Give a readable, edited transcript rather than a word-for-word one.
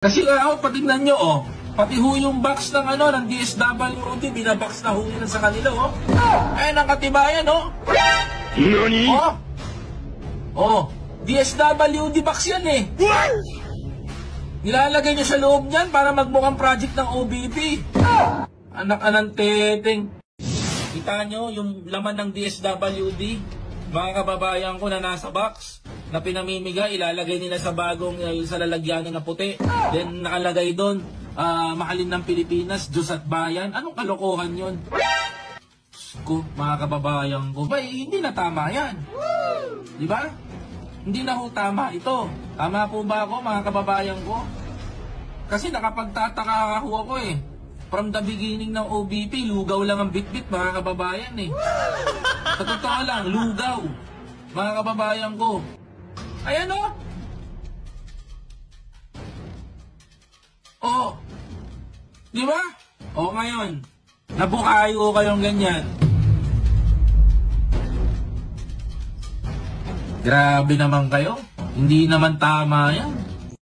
Kasi patignan nyo, pati ho yung box ng ng DSWD, binabox na ho nila sa kanila, Ayan ang katibayan, Nani? DSWD box yan, Nilalagay niya sa loob niyan para magmukhang project ng OBP. Anak-anang teteng. Kita nyo yung laman ng DSWD, mga kababayan ko na nasa box, na pinamimigay, ilalagay nila sa bagong, sa lalagyanan na puti. Then nakalagay doon, mahalin ng Pilipinas, Diyos at bayan. Anong kalokohan yun? Ko, mga kababayan ko, hindi na tama yan. Di ba? Hindi na ho tama ito. Tama po ba ako, mga kababayan ko? Kasi nakapagtataka ho ako From the beginning ng OBP, lugaw lang ang bit-bit, mga kababayan Sa totoo lang, lugaw. Mga kababayan ko. Ayan Di ba? Ngayon, nabukayo kayong ganyan. Grabe naman kayo. Hindi naman tama yan.